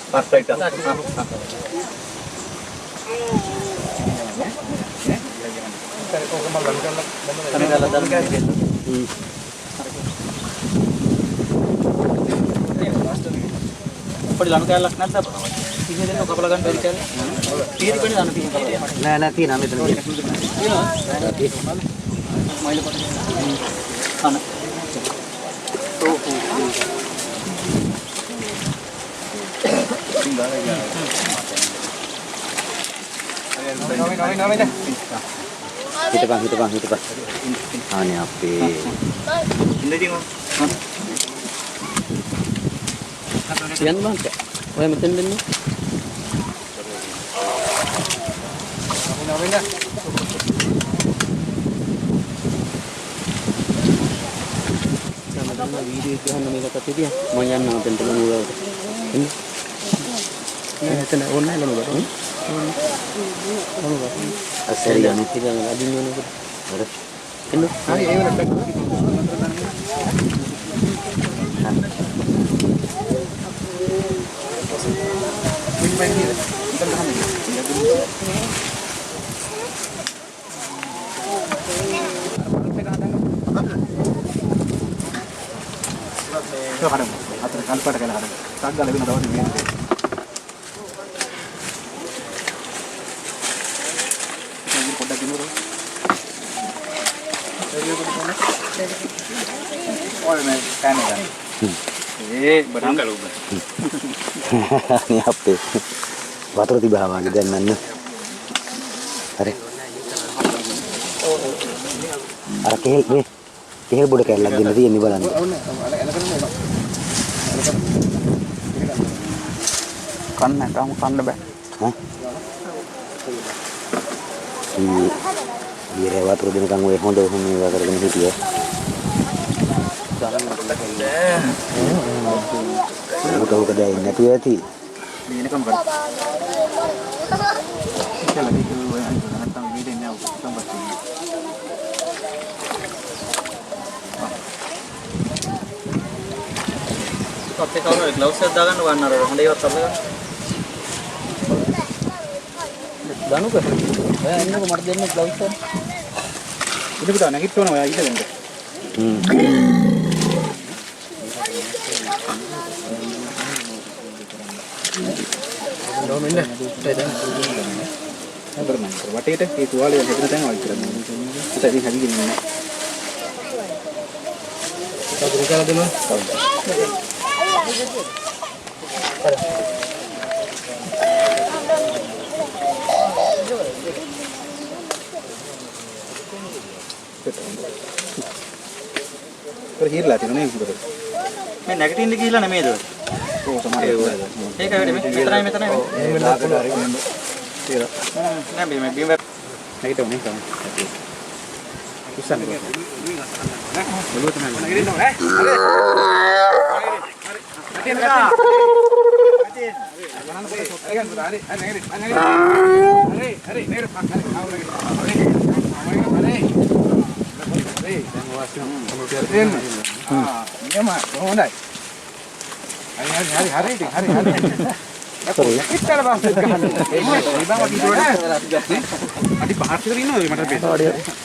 Perfect. Kita bang. Ah, ini api. Yan bang, oh yang betul betul. Sama video itu hanya mereka kata dia, mau yang nak tentu mula. Ini, itu nak online lah mula. Asal yang kita nak ada ni mana? Ada. Kena. Ayo nak. Ni apa? Water tiba hawa dan mana? Are. Ara kehel boleh kayak lagi nanti ini balan. Kan kamu kan deh. Hah? ඊරේ වතුර දෙනකන් ඔය හොඳ මේවා කරගෙන හිටියා. උට දැන් නැතුව ඇති. මේනකම් කරා. කියලා මේක ඔය අනිත් නැත්තම් වීඩියෝ නෑ සම්පත්. අපේ කවුරු ග්ලව්ස් එකක් දාගන්න ගන්න අර හොඳ ඒවත් අපේ දනුක ඔයා එන්නකො මට දෙන්න ග්ලව්ස් එක. ඉතින් පුතා නැගිට්ටවන ඔයා ඊට දෙන්න. දොමෙන්න දෙන්න. හතරමන් වටේට ඒ තුවාලේ හැදෙන තැන වයි කරන්නේ. පුතා ඉතින් හැදිගෙන ඉන්නේ. කවුරු කියලා දෙනවා? ඒක හිරලා තියෙනවා නේ උඩට. මේ නැගිටින්න ගිහිල්ලා නෙමෙයිද? ඔව් සමහර ඒවා. ඒක වැඩි මෙතනයි මෙතනයි. එහෙම දාලා හරි වෙන්න. කියලා. නෑ මේ බීම නැගිටවන්නේ තමයි. උස්සන්න. බලුව තමයි. නැගිටින්න ඕනේ. හරි.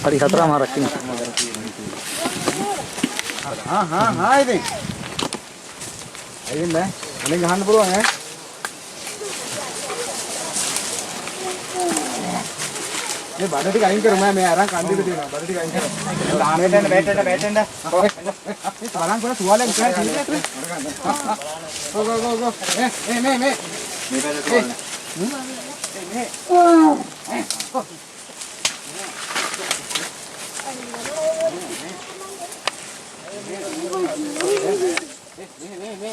හරි හතරමාරක් ඉන්න. හා ඉතින්. ඇයිද නෑ? අනේ ගහන්න පුළුවන් ඈ. මේ බඩ ටික අයින් කරමු මේ අරන් කන්දිට තියෙනවා. බඩ ටික අයින් කරමු. දාන වෙන්න බෑටෙන්න. බලන් කොන තුවාලෙන් ඉස්සරහ තියෙන්නේ. ගෝ. මේ පැත්තට තුවාල.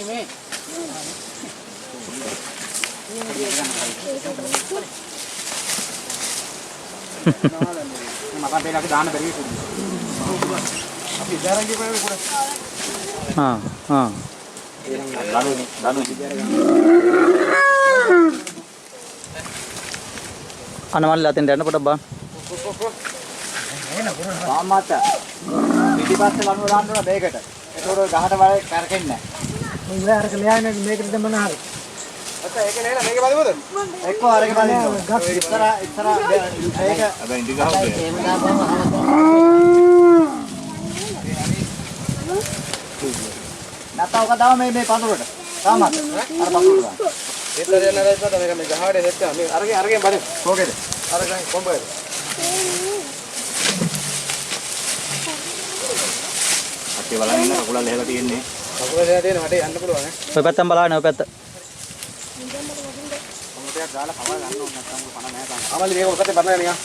මේ. මම අපේ දාන්න බැරි වෙයි. අපි ඉස්සරහින් ගිහලා පොඩ. හා. දනු. අනමල් අතෙන්ට යන්න පොඩක් බලන්න. සාමාත. පිටිපස්සේ ලනුව දාන්න ඕන මේකට. ඒතකොට ගහට වල කරකෙන්නේ නැහැ. ඉතින් අරක ලියන්නේ මේකට දෙන්න හරි. අත ඒක නේද මේක බලමුද? එක්ක අරක බලන්න. ඉස්සර මේක හැබැයි ඉඳි ගහුවේ. එහෙම දාපුවම නැත්නම් ඔක දාම මේ පඳුරට. සාමාත. අර පඳුරට දාන්න. ඒතර යන රයිස්මත මේක මේ ගහවඩේ නැත්නම් මේ අරගෙන බලන්න. කොහෙද? අරගෙන කොම්බේද? ඒ බලන්න ඉන්න කකුල ලැහැලා තියෙන්නේ. කකුල ලැහැලා තියෙන මට යන්න පුළුවන් ඈ. ඔය පැත්තෙන් බලන්න ඔය පැත්ත. කොමටයක් ගාලා කවලා ගන්න ඕන නැත්නම් පණ නැහැ තාම. ආමලි මේක ඔතේ බලන්න නිකන්.